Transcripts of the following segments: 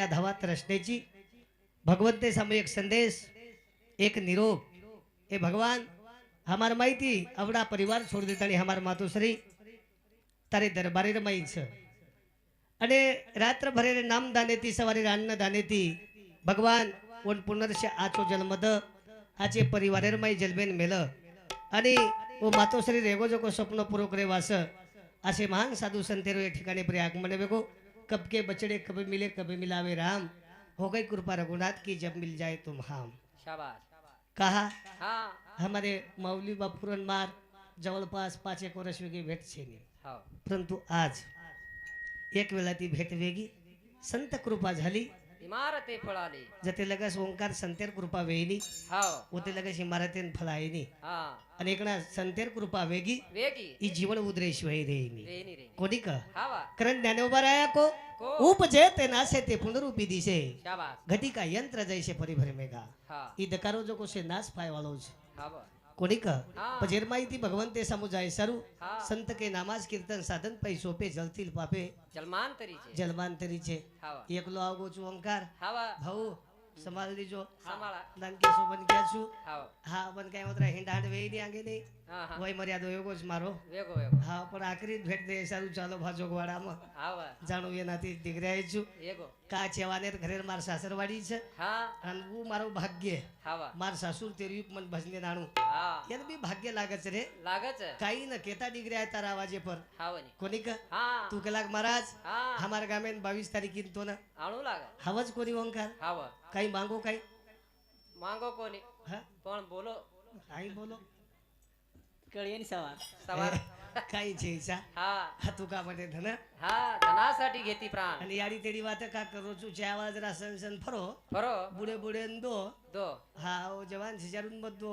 या धावात रचनेची भगवंते सामू एक संदेश एक निरोप ए भगवान हमार माहिती अवड़ा परिवार छोड़ देता हमार मातोश्री तारे दरबारे रमाई छ अने रात्र भरे नाम दानेती सवारे अन्न दानेती भगवान वन पुनर्ष आचो जन्मद आचे परिवारे रमाई जलबेन मेल आणि वो मातोश्री रेगो जो को स्वप्न पूरो करे वास आसे महान साधु संतेरो ये ठिकाणे पर आगमन वेगो कब के बचड़े कभी मिले कभी मिलावे राम हो गई कृपा रघुनाथ की जब मिल जाए तुम हम शाबाश कहा हाँ हमारे मौली बापुरन मार जवळपास 5 एक वर्ष वेगी भेट छे नहीं हाँ परंतु आज एक वेळा ती भेट वेगी संत कृपा झाली इमारते फळाली जते लगस ओंकार संतेर कृपा वेईनी हाँ होते लगस इमारतेन फळाईनी हाँ आणि एकणा संतेर कृपा वेगी वेगी ई जीवन उद्रेश वही रेईनी रेनी रे कोणी का हावा करण ज्ञानोबा राया को को उपजे ते नासे ते पुनरूपी दिसे शाबाश घटी का यंत्र जैसे परिभ्रमेगा हाँ ई दकारो जो को से नाश पाय वालो छे हावा कोणी का हाँ पजेर माहिती भगवंते समुजाय सरू हाँ संत के नामाज कीर्तन साधन पै सोपे जलतील पापे जलमांतरी छे जलमांतरी छे हावा एकलो आवगो छु ओंकार हावा भाऊ संभाल लीजो समाळा नानके सो बन क्या छु हावा हा बन काय होतरा हिंडांड वेई नी आगे नहीं हाँ हाँ वही मर्यादो एगो ज मारो वेगो वेगो हा पण आखरी भेट दे सारू चालो भाजोगवाड़ा में हावा जाणू एनाથી દીકરાએ છું वेगो કા ચેવાનેર ઘરે માર સાસરવાડી છે हाँ અને હું મારો ભાગ્ય हावा માર સાસુર તેરી મન ભજને નાણું हाँ એને બી ભાગ્ય લાગે છે રે लागच કાઈ ન કેતા દીકરા તારા આવાજે પર हावनी કોની ક हाँ તું કલાક મહારાજ हाँ हमार गामे 22 तारीख तो ना आणू लागा हवज कोनी ओंकार हावा काई मांगो काई માંગો કોની हाँ પણ બોલો आई बोलो कळीन सवार सवार काई छे ईसा હા हा तू का बने धन હા ધનાसाठी घेती प्राण आणि याडी तेडी वात का करू छु चावा जरा सन फरो ફરો बुडे बुडे दो દો हा ओ जवान सिजारून बदो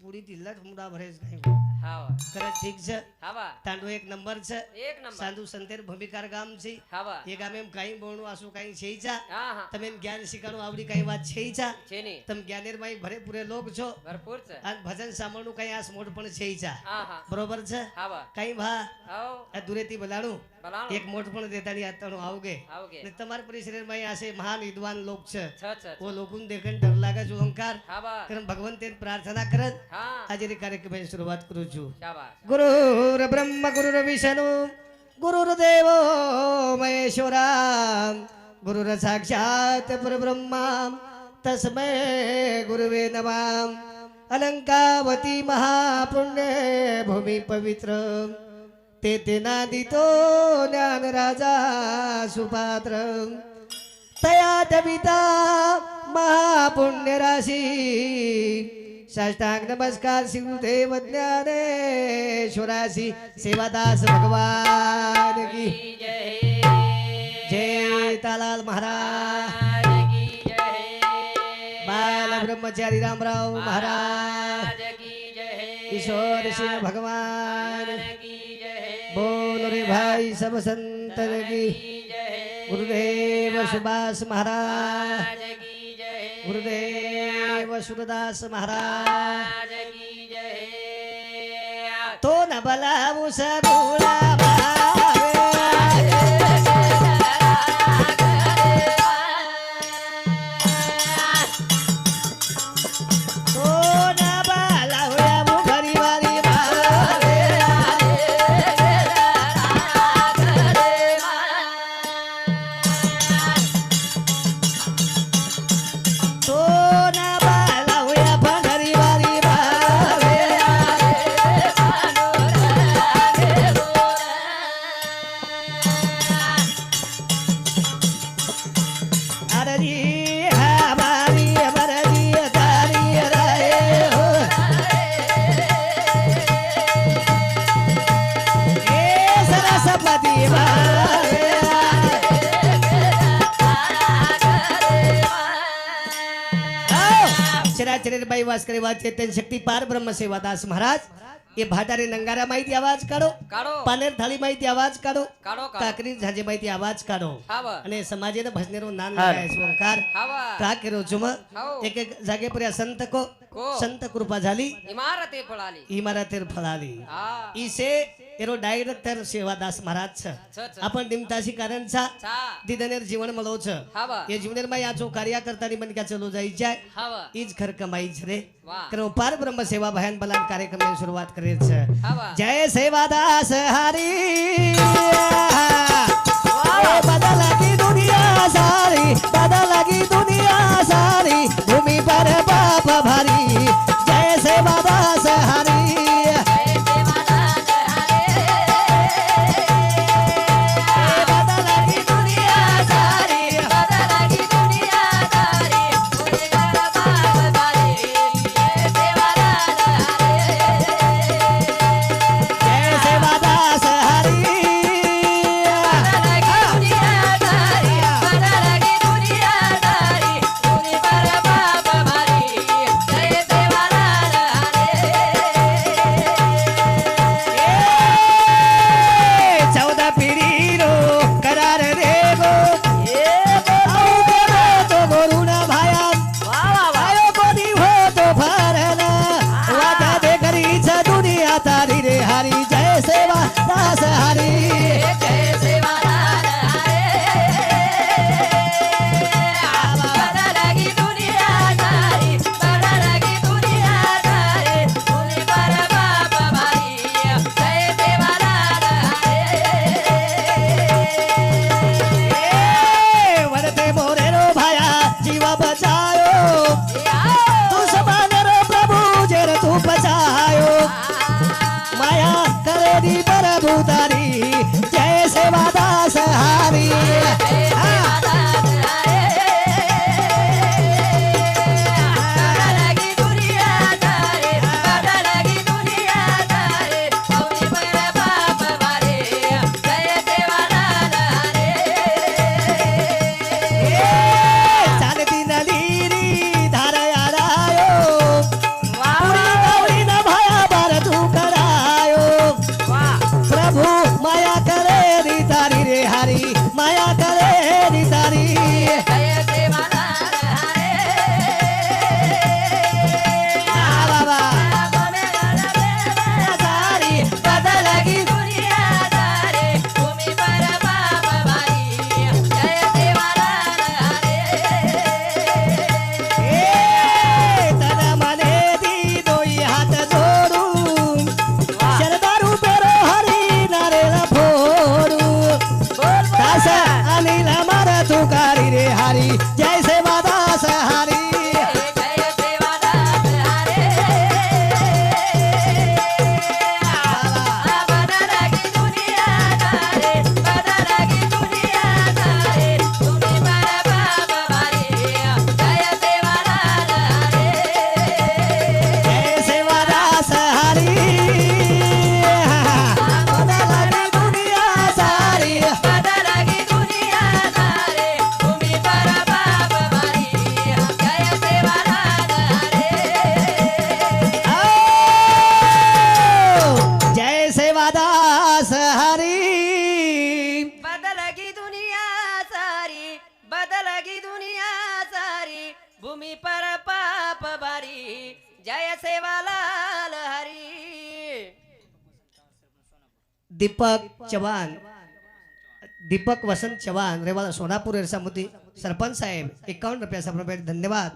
पूरी तिल्ला मुडा भरेस काई હાવા करे ठीक छ હાવા तांडो एक नंबर छ એક નંબર साधु संतेर भूमिकार गाम छी હાવા ये गामे काई बोणू आसु काई छेईचा હા હા તમે જ્ઞાન શીખાણું આવડી કઈ વાત છેઈचा છે ની તમે જ્ઞાનેર માં ભરે પૂરે લોક છો ભરપૂર છે અને ભજન સાંભળનું કઈ આસ મોઢ પણ છેઈचा હા હા બરોબર છે હાવા કઈ ભા આવ આ દુરેથી બલાણું બલાણો એક મોઢ પણ દેતાની આતણું આવગે આવગે ને તમાર પરિસર માં આસે મહાન વિદ્વાન લોક છે છ છ ઓ લોકોને દેખન ડર લાગે છે ઓંકાર હાવા કરમ ભગવંતે પ્રાર્થના કરત હા આજે કાર્યક્રમ શરૂઆત કરું છું શાબાશ गुरुर् ब्रह्म गुरुर् विष्णु गुरुर्देव महेश्वरा गुरुर् साक्षात् परब्रह्मा तस्मै गुरुवे नमः अलंकावती महापुण्य भूमि पवित्र ते नादितो ज्ञान राजा सुपात्र तया दविता महापुण्य राशि साष्टांग नमस्कार शिवदेव ज्ञानेश्वरासी सेवादास भगवान की જય जय तालाल महाराज કી જય बाल ब्रह्मचारी रामराव महाराज કી જય ईश्वर सिंह भगवान કી જય बोल रे भाई सब संतन की કી જય गुरुदेव सुभाष महाराज કી જય गुरुदेव सूरदास महाराज કી જય तो न बलावू सबुला भावे तो न बलावू घरी वारी भावे तो न बलावू घरी वारी भावे अरजी हमारी अमरजी तारी रहे हो ए सरस्वती मारे चराचर बाई वास करे वाच चेतन शक्ति पार ब्रह्म सेवादास महाराज ये भाटारे नंगारा माहिती आवाज काढो કાઢો पानेर थाली माहिती आवाज काढो કાઢો કાઢો કાકરી ઝાંઝે માહિતી આવાજ કાઢો હાવા અને સમાજે ભજનેરો નામ લગાય છે ઓંકાર હાવા કા કર્યો છું હાવ એક એક જાગે પર સંત કો को संत कृपा झाली इमारते पळाली इमारतेर फळाली हा ઈસે એરો ડાયરેક્ટર સેવાદાસ મહારાજ છે આપણ દિમતાસી કારણ છે चा દીદનેર જીવન મળો છે हवा એ જીવનેર માં યાચો કાર્ય કરતાની મન ક્યાં ચલો જાય જાય हवा ઈજ ઘર કમાઈ છે રે वाह કરો પાર બ્રહ્મ સેવા ભયાન બલાન કાર્યક્રમની શરૂઆત કરે છે हवा જય સેવાદાસ હરી એ બદલાગી દુનિયા સારી બદલાગી દુનિયા સારી ભૂમિ પર પાપ ભારી જય સેવાદાસ હરી भूमि पर पाप भारी जय सेवालाल हरी दीपक चव्हाण दीपक वसंत चव्हाण रेवाड़ा सोनापुर एरसामुदी सरपंच साहेब 51 रुपया समर्पित धन्यवाद।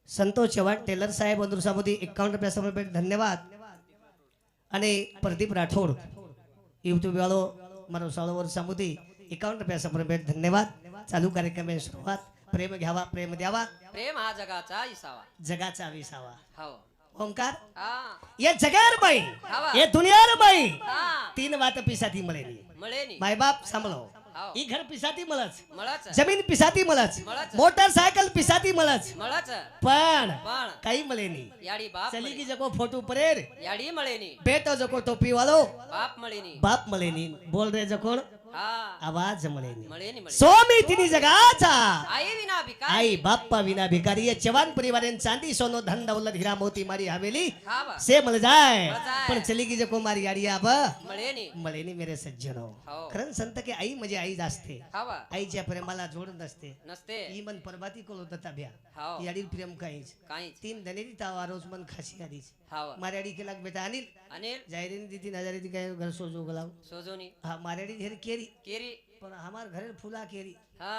संतोष चव्हाण टेलर साहेब अंदुरसामुदी 51 रुपया समर्पित धन्यवाद। અને પ્રદીપ રાઠોડ યુટ્યુબ વાળો મારો સાળો વર્ષામુદી 51 रुपया समर्पित धन्यवाद। चालू कार्यक्रम सुरुवात प्रेम घ्यावा प्रेम द्यावा प्रेम हा जगाचा इसावा जगाचा विसावा हो ओंकार हा ये जगार बाई हवा ये दुनियार बाई हा तीन वात पिसाती મળેલી મળેની माय बाप सांभाळो हाव ई घर पिसाती મળच મળच जमीन पिसाती મળच મળच मोटरसायकल पिसाती મળच મળच पण पण काही મળે નહીં याडी बाप चली મળે. की जको फोटो परेर याडी મળેની बेटो जको टोपी वालो बाप મળેની बाप મળે નહીં बोल रे जकोण हा आवाज મળે નહીં મળેની મળે स्वामी तिनी जगाचा आई विना भिकारी आई बाप्पा विना भिकारी ये जवान परिवार चांदी सोनो धन दौलत हीरा मोती मारी हवेली હા બા से मिल जाए मिल जाए। पण चली की जो मारी याडी अब મળે ની मळे नाही मेरे सज्जनो हो. खरं संत की आई म्हणजे आई असते હા બા आईच्या प्रेमाला जोड नसते નસ્તે ही मन परबाती कोल होता भ्या हो याडी प्रेम काहीच કાઈ જ. तीन धनेरी तावा रोज मन खासी आधीच હા मार्याडी केला बेटा अनिल અનિલ जाहिरीने दी 3000 दी काय घर सोजो गलाव સોજોની हा मार्याडी घेर केरी કેરી पण हमार घरे फुला केरी હા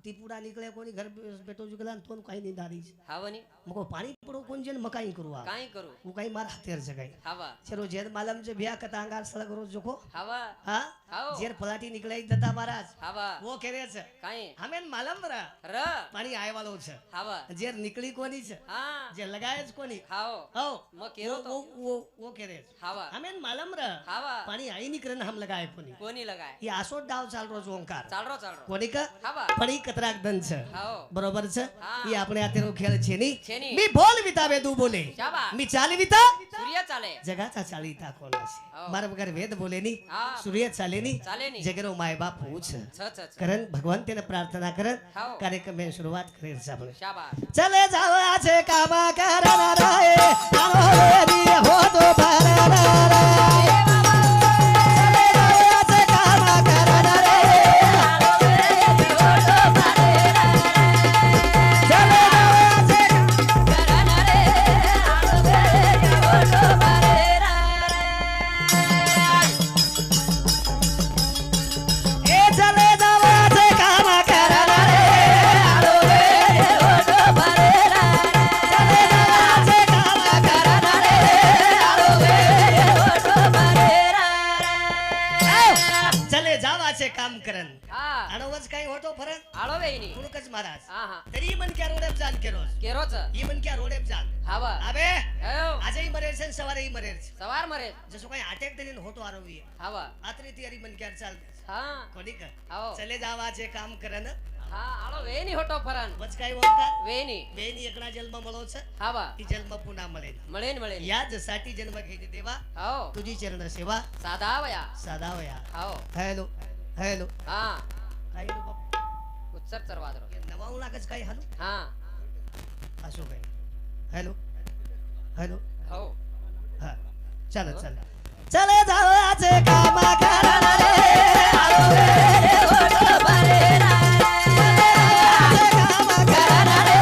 ती पुडा निकळे कोणी घर बेटो जुगला तो काही नाही दारीच હાવાની मग पाणी पडो कोण जेन मकाई करूवा કાઈ કરું वो काही मार हत्यार जगाई હાવા चलो जेर मालम जे बिया कथा अंगार सलग रोज जोको હાવા हा हाओ जेर फलाटी निकळे दत्ता महाराज હાવા वो केरेच કાઈ हमें मालम रा ર पाणी आय वालो छ હાવા जेर निकळी कोणी छ હા जे लगायच कोणी હાઓ हो મો કેરો તો वो केरेच હાવા हमें मालम रा હાવા पाणी आई निकरन हम लगाय कोणी કોની લગાય ही आसोट डाव चाल रोज ओंकार ચાલરો ચાલરો कोणी का હાવા पण ही कतराक दन छ હાઓ बरोबर छ हा. ही આપણે આતેરો ખેळ છે ની છેની. मी बोल वितावे तू बोले શાબાશ. मी चाली विता સૂર્ય ચાલે जगाचा चालिता कोण असे हो. मारा वगैरे वेद बोले नी हा सूर्य चाले नी ચાલે ની जगरो माय बाप होच છ છ છ कारण भगवान त्याने प्रार्थना करत हाओ. कार्यक्रम सुरुवात करेल आपण શાબાશ चले जावाचे कामा करणार रे अनोरी हो तो भरणार रे चले जावाचे कामा करणार रे चले जावाचे ए चले जावाचे कामा करणार रे चले जावाचे कामा करणार रे चले जावाचे काम करन હા अनवज काही होतो फरक આળો વેઈની कुणकच महाराज હા હા तरी मन क्या रोडेप जान केरोस કેરો છ ही मन क्या रोडेप जान હાવા अबे આયો आजही मरेल सन सवारही मरेल સવાર મરે जसं काही अटॅक देईन होतो आरोग्य હાવા आत्री तयारी मन क्या चालते હા कोणी का આવો चले जावाचे काम करन હા આળો વેઈની હોટો ફરાન वच काही बोलता વેઈની बेन एकणा जन्म મળો છે હાવા ती जन्म पुन्हा મળेल મળે ને મળે ને याचसाठी जन्म घेते देवा આવો तुझी चरण सेवा સાદા વયા साधावया આવો हॅलो हॅलो હા काही नको बाप. ઉત્સર ચરવાદરો नवावू लागच काही हालू હા असो काही हॅलो हॅलो હો हा चल चल चले जावाचे काम करणार रे काम करणार रे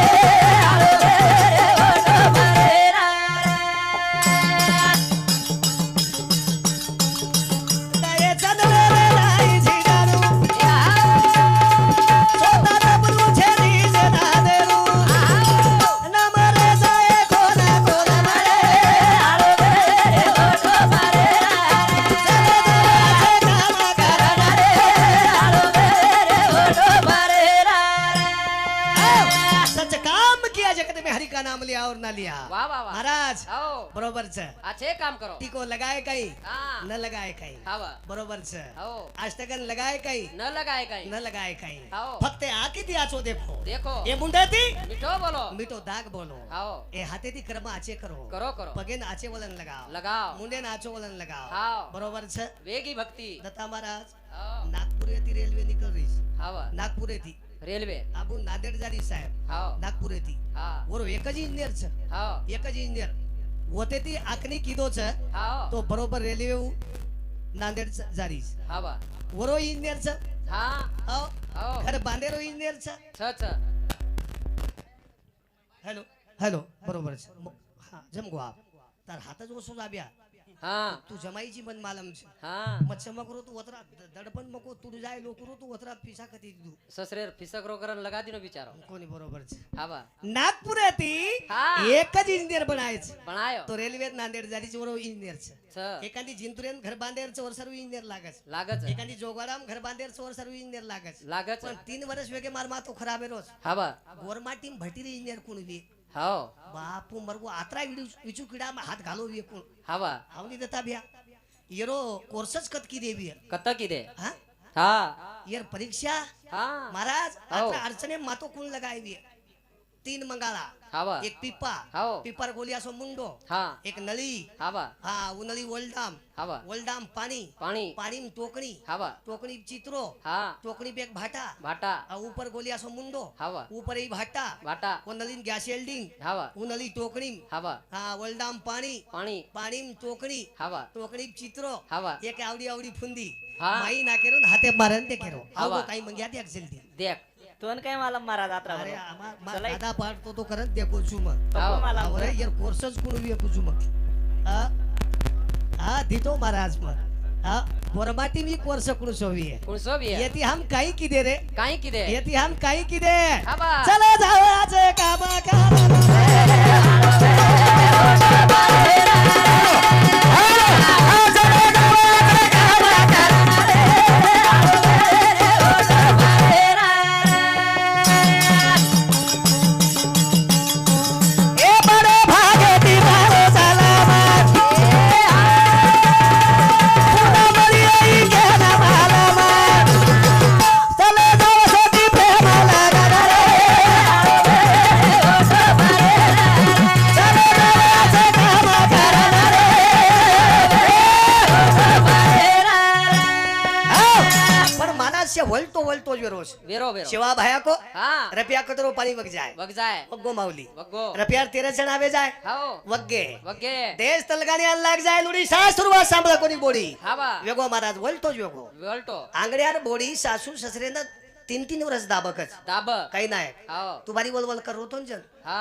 दये चंद्रे नाही झिगारू छोटा डबरू छेरी से दादेरू नमरे जाए कोना कोना मरे सच काम किया जगत में हरि का नाम लिया और ना लिया વાહ વાહ વાહ महाराज આવો बरोबर छ આ છે કામ કરો टीको लगाए कहीं હા न लगाए कहीं હાવા बरोबर छ આવો अष्टगन लगाए कहीं ન લગાય કઈ न लगाए कहीं आओ। फक्त आकी दियाचो देखो દેખો ए मुंडती મીઠો બોલો मीठो दाग बोलो આવો ए हाथेती कर्म आचे करो કરો કરો पगे आचे वलन लगाओ લગાવ मुंडे नाचो वलन लगाओ आओ। बरोबर छ વેગી ભક્તિ दत्ता महाराज આવો नागपूर येती रेल्वे निकल रही આવા नागपूर येती રેલવે आपण नांदेड जारी साहेब આવો नागपूर येती હા बरोबर एकच इंजिनियर छ આવો एकच इंजिनियर होते ती आखणी किदो छ આવો तो बरोबर रेल्वे नांदेड जारी આવા वरो इंजिनियर छ હા आओ આવો खरं बांदेरो इंजिनियर छ છ છ हॅलो हॅलो बरोबर छ हा जमगो आप तार हातच वसू जाब्या હા तू जमाईची मन मालम छ હા मच्छमा करो तू वतरा दडपण मको तू जाय लोकरो तू वतरा पिसा कती तू સસરે ફિસકરો કરન લગા દીનો બિચારો कोणी बरोबर छ આવા नागपूर येती हा एकच इंजिनियर बनायच ભણાયો तो रेल्वे नांदेड जारीच वरो इंजिनियर छ છ एखादी जिंतुरेन घर बांधेरचं वर सर्व इंजिनियर लागच લાગત एखादी जोगाराम घर बांधेरचं वर सर्व इंजिनियर लागच લાગત पण 3 वर्ष वेगे मार मातो खराब आहे रोज આવા गोरमा टीम भटीरी इंजिनियर कोण बी હાઓ बापू मरगो आत्रा विचू किडा में हाथ घालो बी कोण આવા आवनी देता बिया येरो कोर्सच कत की देवी કત કીધે हा હા येर परीक्षा હા महाराज आओ। आत्रा अडचणे मातो कोण लगाय बी तीन मंगाळा हावा एक पिप्पा हाव पिपर गोलियासो मुंडो हा एक नली हावा हा उनली वोल्डाम हावा वोल्डाम पाणी पाणी पाणी में टोकनी हावा टोकनी चित्रो हा टोकनी पे एक भाटा भाटा ऊपर गोलियासो मुंडो हावा ऊपर ही भाटा भाटा वो नलीन गैस एल्डिंग हावा उनली टोकनी हावा हा वोल्डाम पाणी पाणी पाणी में टोकनी हावा टोकनी चित्रो हावा एक आवडी आवडी फुंदी हा. माई ना केरो हाते मारन ते केरो हावा. आवो काही मंग्या ते अक्सेल ती देख तोन काय मला मारा जात्रा अरे बरोबर. आम्हा चला, दादा पाडतो तो करत देखो चुम पप्पा मला अरे यार कोर्सच कोण विकू चुम हा दितो महाराज मग हा बोरमाटी मी कोर्स कोण सोवी आहे कोण सोबी आहे येती हम काही की दे रे काही किदे येती हम काही की दे हावा चला जाऊ आज कामा करा पण मानास्य वळतो वळतो रोज वेरो वेरो शिवा भाया को हा रपिया कतरो पाणी वग जाय वग जाय वग्गो माऊली वग्गो रपियार 13 जण आवे जाय हाओ वग्गे वग्गे देश तलगाणी लाग जाय लुडी सासुरवा सांभळ कोणी बोडी हावा वेगो महाराज वळतोच वेगो वळतो आंगड्यार बोडी सासू ससरेनं 3-3 वर्ष दाबकच दाब काही नाही हाओ तू बारी वलवल करतो जन हा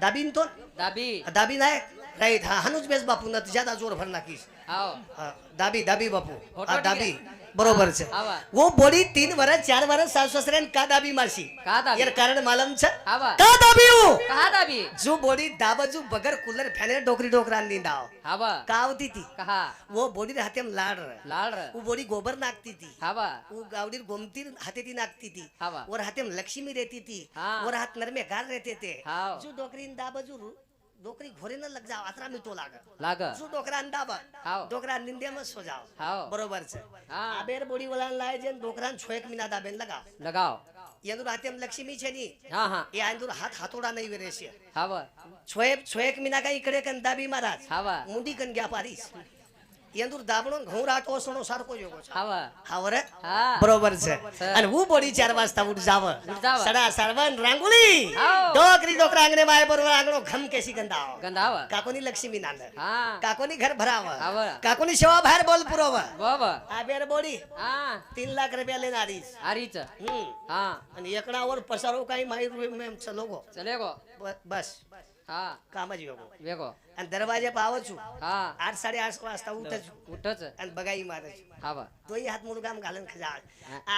दाबीन तो दाबी दाबी नाही राईट हा हनुज बेस बापू न ज्यादा जोर भर नाकीस हाओ हा, दाबी दाबी बापू फोटो हा, दाबी बरोबर છે हावा वो बोडी 3 વર્ષ 4 વર્ષ सासू ससरेन का दाबी मासी का दाबी यार कारण मालूम છે हावा का दाबी हूं कहा दाबी जो बोडी दाबजू बगर कूलर फॅने डोकरी डोकरा नींदाव हावा का होती ती कहा वो बोडी हातेम लाड लाल र वो बोडी गोबर नाकती थी हावा वो गावडीर गोमती हाथे ती नाकती थी हावा और हातेम लक्ष्मी रहती थी हाँ। और हाथ नरमे गार रहते थे हाव जो डोकरी दाबजू डोकरी घोरे न लग जाओ आतरा में तो लाग लाग जो डोकरा दाब हाव डोकरा निंदे में सो जाओ हाव बरोबर છે હા આબેર બોડી વાળા લાય છે ડોકરાન છોએક મિના દાબેન લગાવ लगाओ યંદુર હાથેમ લક્ષ્મી છે ની हाँ हाँ એ આંદુર હાથ હાથોડા નહીં વેરે છે हावा છોએક મિના કઈ ઇકડે કન દાબી મહારાજ हावा મુંડી કન ગયા પારીસ યંદુર દાબણો ઘઉં રાટો સોનો સારકો જોગો છે हावा હાવરે હા બરોબર છે સર. અને હું બોડી 4 વાજતા ઉઠ જાવ ઉઠ જાવ. સડા સરવન રાંગુલી હાવ. ડોકરી ડોકરા આંગણે માય બરોબર આંગણો ઘમ કેસી ગંદાવ गंधावा કાકોની લક્ષ્મી નાંદ हाँ કાકોની ઘર ભરાવ हावा કાકોની સેવા બહાર બોલ પુરવ बाबा આબેર બોડી हाँ 3 લાખ રૂપિયા લઈને આરીશ आरीच હમ हाँ અને એકણાવર પસારો કાઈ માઈ મેમ ચલોગો चलेगो બસ हाँ કામ જ યોગો वेगो અને દરવાજે પાવો છું हाँ 8-8:30 વાજતા ઉઠે છું उठच અને બગાઈ મારે છું हावा તોય હાથ મોઢું કામ ગાલન ખજાળ આ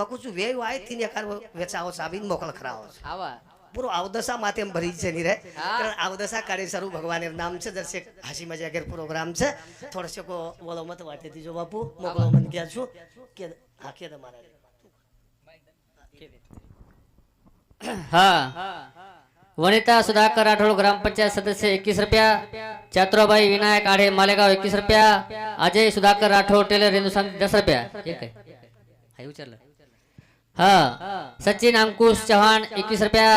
મકુ છું વેવ આય થી એકાર વેચાવો સાબીન મોકલ ખરાવો हावा પૂરો આવદસા માતે ભરી છે ની રે હા. કારણ આવદસા કાઢે સરું ભગવાન નામ છે દર્શક હાસી મજા ઘેર પ્રોગ્રામ છે થોડસે કો બોલો મત વાટે દીજો બાપુ મોકલો મન ક્યાં છું કે હા કે તમારા हाँ वनिता सुधाकर राठोड ग्राम पंचायत सदस्य 21 रुपया चातुराबाई विनायक आढ़े मालेगाव 21 रुपया अजय सुधाकर राठोड टेलर हिंदुस्तान 10 रुपया ठीक है हाय उचल हाँ सचिन अंकुश चौहान 21 रुपया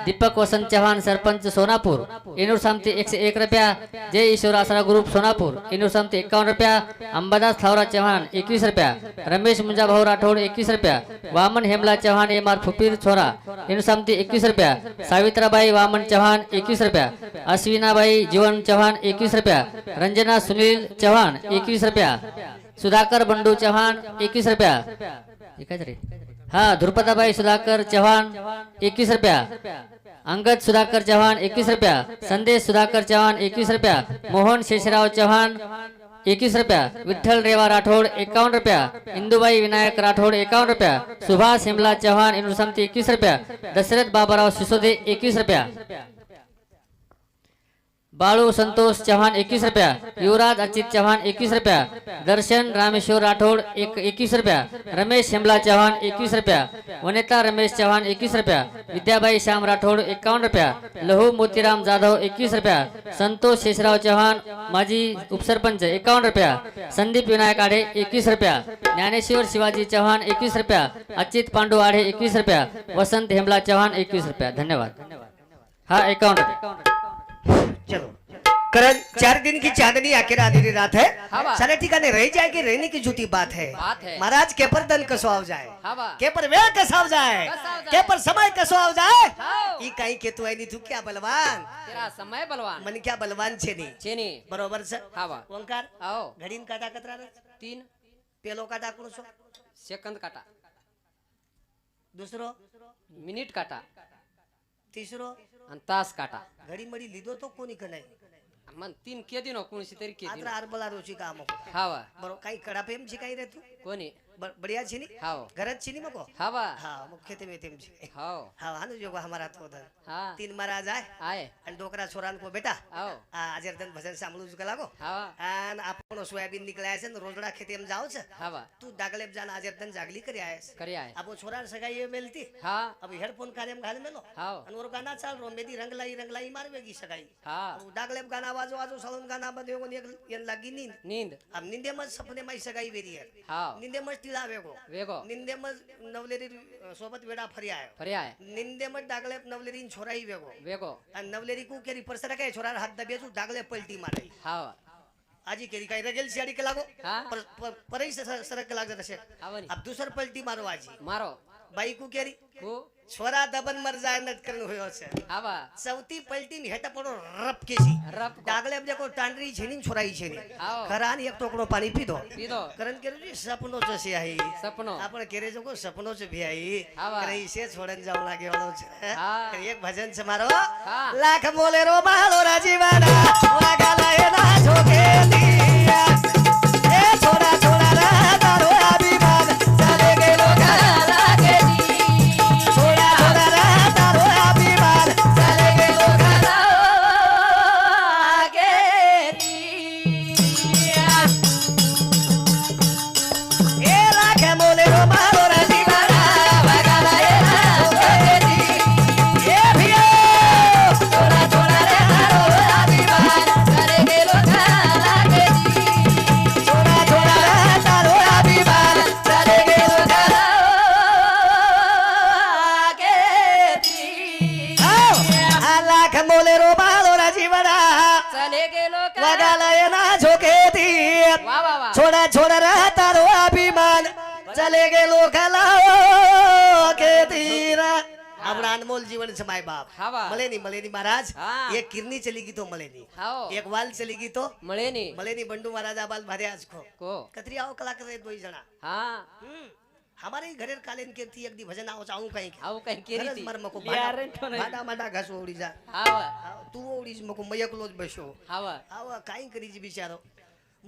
दीपक वसंत चौहान सरपंच सोनापुर इनूर सामती 101 रुपया जय ईश्वर आसरा ग्रुप सोनापुर इनूर सामती 51 रुपया अंबादास थावरा चौहान 21 रुपया रमेश मुंजा भाऊ राठौड़ 21 रुपया वामन हेमला चौहान एम आर फुपीर छोरा इनूर सामती 21 रुपया सावित्राबाई वामन चौहान 21 रुपया अश्विनाबाई जीवन चौहान 21 रुपया रंजना सुनील चौहान 21 रुपया सुधाकर बंडू चौहान 21 रुपया हाँ ध्रुपदाबाई सुधाकर चौहान 21 रुपया अंगद सुधाकर चौहान 21 रुपया संदेश सुधाकर चौहान 21 रुपया मोहन शेषराव चौहान 21 रुपया विठ्ठल रेवा राठौड़ 51 रुपया इंदुबाई विनायक राठौड़ 51 रुपया सुभाष हिमला चौहान इनुसमती 21 रुपया दशरथ बाबाराव सिसोदे 21 रुपया बाळू संतोष चव्हाण 21 रुपया, युवराज अचित चव्हाण 21 रुपया, दर्शन रामेश्वर राठोड 21 रुपया, रमेश हेमला चव्हाण 21 रुपया, वनिता रमेश चव्हाण 21 रुपया, विद्याबाई श्याम राठोड 51 रुपया, लहू मोतीराम जाधव 21 रुपया, संतोष शेषराव चव्हाण माजी उपसरपंच 51 रुपया, संदीप विनायक आढे 21 रुपया, ज्ञानेश्वर शिवाजी चव्हाण 21 रुपया, अचित पांडू आढे 21 रुपया, वसंत हेमला चव्हाण 21 रुपया. धन्यवाद. हा 51 रुपये. चलो करण 4 दिन की चांदनी आखिर आधी रात है हवा। सारे ठिकाने रह जाएगी रहने की झूठी बात है बात है। महाराज के पर दन कसो आव जाए हवा। के पर वेळ कसाव जाए कसाव जाए। के पर समय कसो आव जाए हाव। ई काही के तू आहे नी तू क्या बलवान तेरा समय बलवान मन क्या बलवान छे नी चेनी बरोबर છે हवा ओंकार आओ ઘડીન કાટા કતરા રે 3 પેલો કાટા કોણ છો सेकंद काटा दूसरो मिनिट काटा तीसरो आणि तास काटा घडी मडी લીધો તો કોની કનાય मन 3 के दिनो कोणशी तरी के આતરા આરબલા રોચી કામ हवा બરો કાઈ કડા પેમ છે કાઈ રે તું कोणी बढ़िया छी नी हाव घरत छी नी मको हवा हाँ मुख्य ते में तेम छे हाव हाँ हानु जोगो हमारा तो धन हाँ 3 महाराज आए आए અને ડોકરા છોરાન કો બેટા आओ આ આજરદન ભજન સાંભળું જ લાગો हवा અને આપણો સોયાબીન નીકળ્યા છે ને રોજડા ખેતે એમ જાવ છે हवा તું દાગલેબ જાન આજરદન જાગલી કરી આયા છે करे आए આપો છોરાન સગાઈ એ મેલતી हाँ अब हेडफोन काने में घाल मेलो हाव અને ઓર ગાના ચાલ रो मेदी रंगलाई मारवेगी सगाई हाँ अब दागलेब गाना आवाजो आजो सळून गाना बंदे को एक लागी नींद नींद अब निंदे में सपने में सगाई वेरी है हाव निंदे में टीला वेगो वेगो निंदे में नवलेरी सोबत वेडा फरी आयो फरे आए निंदे में दागलेब नवलेरी छोराई वेगो वेगो અને નવલેરી કુ કેરી પરસર કે છોરા હાથ દબેજુ દાગલે પલટી મારે हावा આજી કેરી કાઈ રગેલ સિયાડી કે લાગો हाँ પરઈ સરક લાગ જશે आवनी अब दूसर पलटी मारो आजी मारो बाई कु केरी को छोरा दबन मर जाए नट करन होयो છે हवा સૌથી પલટી ને હેટા પડો રપ કેસી रब દાગલે દેખો टांडरी छेनी छोराई छेनी आओ ખરાન એક ટોકરો પાણી પીધો पीदो કરન કેરું જી સપનો છે છે આઈ सपनो આપણે કેરે જો કો સપનો છે ભી આઈ આવા. કરે ઈસે છોડન જાવ લાગે વાળો છે હા. એક ભજન છે મારો હા. લાખ બોલે રો માળો રાજીવાના વાગાલા એના જોકે દિયા એ છોડા છોડા રા તારો અભિમાન ચાલે ગેલો ગાલા કે જી છોડા છોડા રા તારો અભિમાન ચાલે ગેલો ગાલા કે દિયા એ લાખ બોલે રો માળો રાજીવાના વાગાલા એના જોકે જી એ ભીઓ છોડા છોડા રે તારો અભિમાન ચાલે ગેલો ગાલા કે જી છોડા છોડા રે તારો અભિમાન ચાલે ગેલો ગાલા કે જી આ લાખ બોલે રો માળો રાજીવાના चले गेलो का वागाला एना झोकेती वाह वाह वाह छोड़ा छोड़ा रहा तारो अभिमान चले गेलो खलाओ के तीरा अपना अनमोल जीवन से माय बाप हवा मले नहीं महाराज हाँ। एक किरनी चलेगी तो मले नहीं हाओ एक वाल चलेगी तो मळे नी मले नहीं बंडू महाराज आबाल भारे आज को को कतरी आओ कला करे दो ही जना हाँ हमारे घरे कालेन कीर्ति एक दी भजन आओ चाहूं कहीं आऊ काही केरी खरंच ती मर मको लिया रे तो नाही. भाडा माडा घास ओढी जा हावा तू ओढीस मको मयकलोच बसो हावा आवा काही करीची बिचारो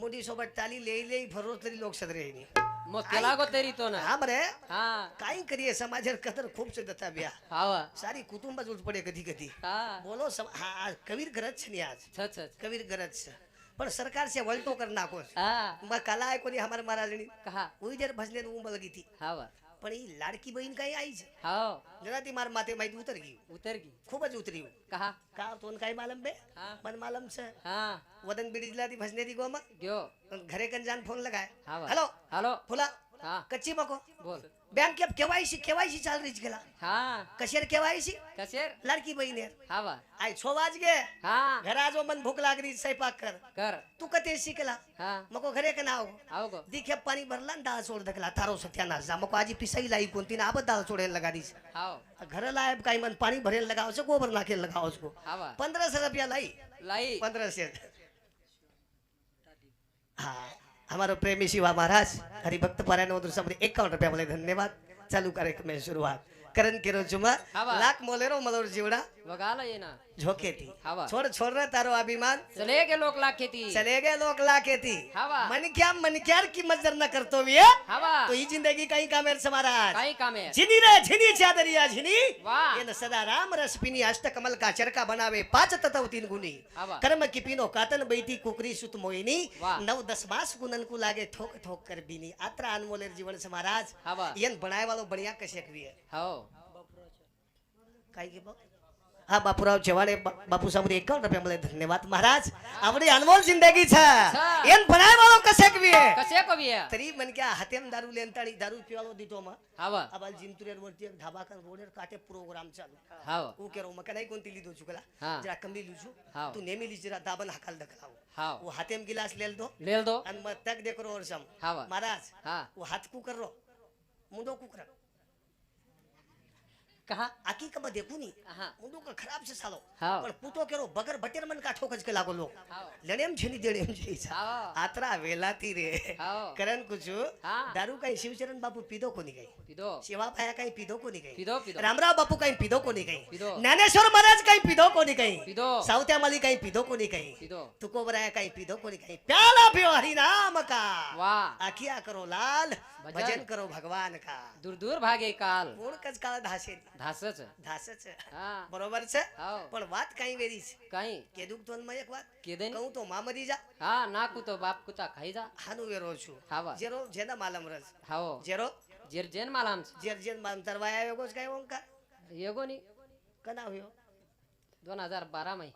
मोदी सोबत टाली ले फरो तरी लोक सदरे नाही मग केला गो तरी तो ना हा बरे हाँ काही करीये समाजर कदर खूप से दता ब्या हावा सारी कुटुंब उठ पडे कधी कधी हाँ बोलो हा आज कबीर गरज છે ની आज छ छ कबीर गरज છે પણ સરકાર से વલટો कर नाखो हाँ मग कला आहे कोणी हमार महाराजनी कहा उईजर भजने नु बलगी थी हावा पण ही लाडकी बहीण काही आई છે हाओ जरा ती मार माथे माहिती उतर गई उतर की खूप જ उतरी कहा का तोन काय मालम बे हाँ मन मालम છે हाँ वदन बिडीजला ती भजने दी गोमा गयो घरे कन जान फोन लगाए हावा हेलो हेलो फुला हाँ कच्ची मको बोल बँक के केवायसी चाल रही गेला हाँ कशेर केवायसी कशेर लाडकी बहीण आहे हावा आई 6 वाज गे हाँ घरा जो मन भूक लागली स्वयंपाक कर कर तू कते शिकला हाँ मको घरे का नाव आओ गो दिखे पाणी भरला न डाळ सोड दकला तारो सत्यानाश जा मको आजी पिसाई लाई कोणती ना अब डाळ सोडेल लगा दी आओ घर लाए काही मन पाणी भरेल लगाओ से गोबर नाखे लगाओ उसको हावा 1500 रुपया लाई लाई 1500 हाँ हमारो प्रेमी शिवा महाराज हरिभक्त पारायण मधुर समरे 51 रुपया बोले धन्यवाद चालू कार्यक्रम में शुरुआत करण केरो जुमा हवा. लाख मोलेरो मलोर जीवड़ा वगाला ये ना झोके थी हवा. छोड़ छोड़ रहा तारो अभिमान चले गे लोक लाखेती चले गए लोग लाके थी हवा. मन क्या की मजर न करतो भी हवा तो ही जिंदगी कहीं का मेरे समाराज काही काम है झिनी रे झिनी चादरिया झिनी वाह ये न सदा राम रस पीनी अष्ट कमल का चरका बनावे 5 तत्व 3 गुनी हवा कर्म की पीनो कातन बैठी कुकरी सुत मोहिनी वाह. 9-10 मास गुणन को लागे ठोक ठोक कर बीनी आत्रा अनमोलेर जीवन से महाराज हवा यन बनाए वालो बढ़िया कशेक भी है हो काय की हा बापूराव चव्हाणे बापू साहेब 51 रुपया मला धन्यवाद महाराज आपली अनमोल जिंदगी छ यन बनाए वालो कशेक भी है कसे को भी है तरी मन क्या हातेम दारू लेंताणी दारू पिवालो दीतो मा हवा आबाल जिंतुरेर वरती एक धाबाकन रोडर काटे प्रोग्राम चालू हो ऊ केरो मका नाही कोणती लिदो चुकला हा. जरा कमी लिजू हाव. तू नेहमी लिज जरा दाबन हाकाल दखलाव हो वो हातेम गिलास लेल दो लेल दो आणि मग तक दे करो वर्षम हवा महाराज हा वो हाथ कुकर रो मुंडो कुकर कहा आकी कब देखू नी हाँ मुंडो का खराब से सालो हाव पण पुतो केरो बगर बटेर मन का ठोकज के लागो लो हाव लणेम छेनी देडेम जैसा हाव आत्रा वेलाती रे हाव करण कुछ हाँ दारू काही शिवचरण बापू पीदो कोणी काही पिदो शिवा भाया काही पीदो कोणी काही पिदो पिदो रामराव बापू काही पीदो कोणी काही पिदो ज्ञानेश्वर महाराज काही पीदो कोणी काही पिदो सावत्या माली काही पीदो कोणी काही पिदो तुकोबराया काही पीदो कोणी काही प्याला पियो हरि नाम का वाह आखिया करो लाल भजन. भजन करो भगवान का दूर दूर भागे काल कोण कच काळ धासे धासच धासच हा बरोबर છે हाव પણ વાત કઈ વેરી છે काही કેદુક તો માં એક વાત केदन કહું તો મામરી જા हा नाकू तो बाप कुता खाई जा હાનું વેરો છું हावा જેરો જેના માલમ રસ हाव જેરો जेर जेन मालाम જેર જેન મામ તરવાયા યોગોસ કાય ઓંકા येगो नी કના હોયો 2012 मै